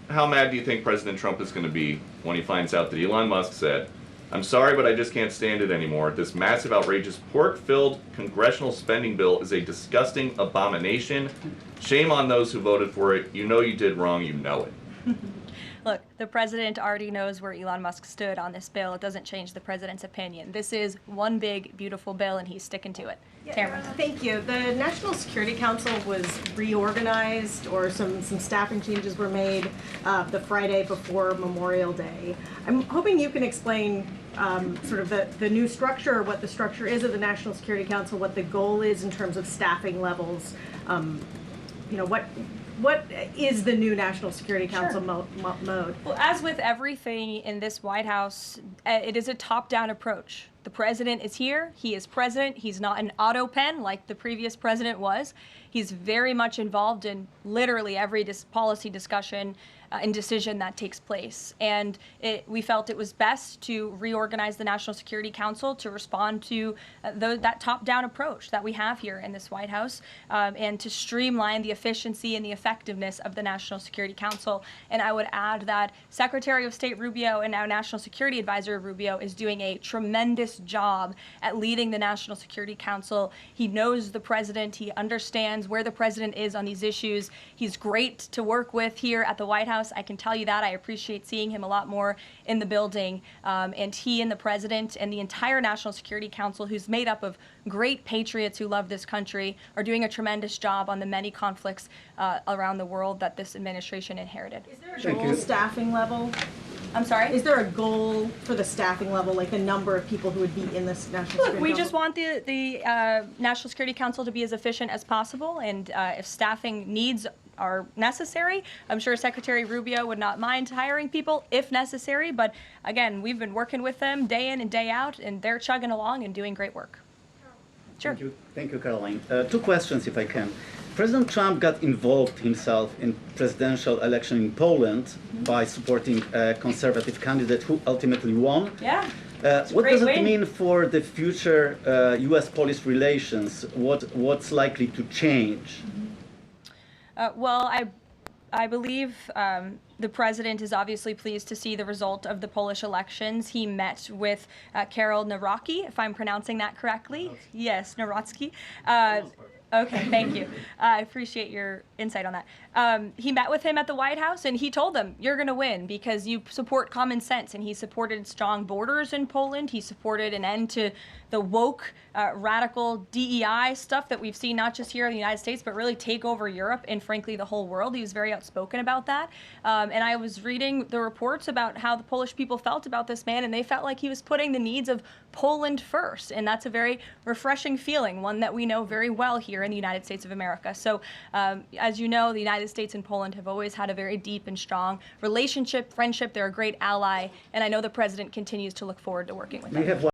how mad do you think President Trump is going to be when he finds out that Elon Musk said, "I'm sorry, but I just can't stand it anymore. This massive, outrageous, pork-filled congressional spending bill is a disgusting abomination. Shame on those who voted for it. You know you did wrong. You know it." Look, the president already knows where Elon Musk stood on this bill. It doesn't change the president's opinion. This is one big, beautiful bill, and he's sticking to it. Tamara. Thank you. The National Security Council was reorganized, or some staffing changes were made the Friday before Memorial Day. I'm hoping you can explain sort of the new structure, what the structure is of the National Security Council, what the goal is in terms of staffing levels. What is the new National Security Council mode? Well, as with everything in this White House, it is a top-down approach. The president is here. He is president. He's not an auto pen like the previous president was. He's very much involved in literally every policy discussion and decision that takes place. And we felt it was best to reorganize the National Security Council to respond to that top-down approach that we have here in this White House, and to streamline the efficiency and the effectiveness of the National Security Council. And I would add that Secretary of State Rubio and now National Security Advisor Rubio is doing a tremendous job at leading the National Security Council. He knows the president. He understands where the president is on these issues. He's great to work with here at the White House. I can tell you that. I appreciate seeing him a lot more in the building. And he and the president and the entire National Security Council, who's made up of great patriots who love this country, are doing a tremendous job on the many conflicts around the world that this administration inherited. Is there a goal staffing level? I'm sorry? Is there a goal for the staffing level, like the number of people who would be in this National Security Council? We just want the National Security Council to be as efficient as possible, and if staffing needs are necessary, I'm sure Secretary Rubio would not mind hiring people if necessary, but again, we've been working with them day in and day out, and they're chugging along and doing great work. Sure. Thank you, Karoline. Two questions, if I can. President Trump got involved himself in presidential election in Poland by supporting a conservative candidate who ultimately won. Yeah. What does it mean for the future US-Polish relations? What's likely to change? Well, I believe the president is obviously pleased to see the result of the Polish elections. He met with Karol Nawrocki, if I'm pronouncing that correctly. Yes, Nawrocki. Okay, thank you. I appreciate your insight on that. He met with him at the White House, and he told them, you're going to win because you support common sense. And he supported strong borders in Poland. He supported an end to the woke, radical DEI stuff that we've seen not just here in the United States, but really take over Europe and, frankly, the whole world. He was very outspoken about that. And I was reading the reports about how the Polish people felt about this man, and they felt like he was putting the needs of Poland first. And that's a very refreshing feeling, one that we know very well here in the United States of America. So, as you know, the United States and Poland have always had a very deep and strong relationship, friendship. They're a great ally, and I know the president continues to look forward to working with them.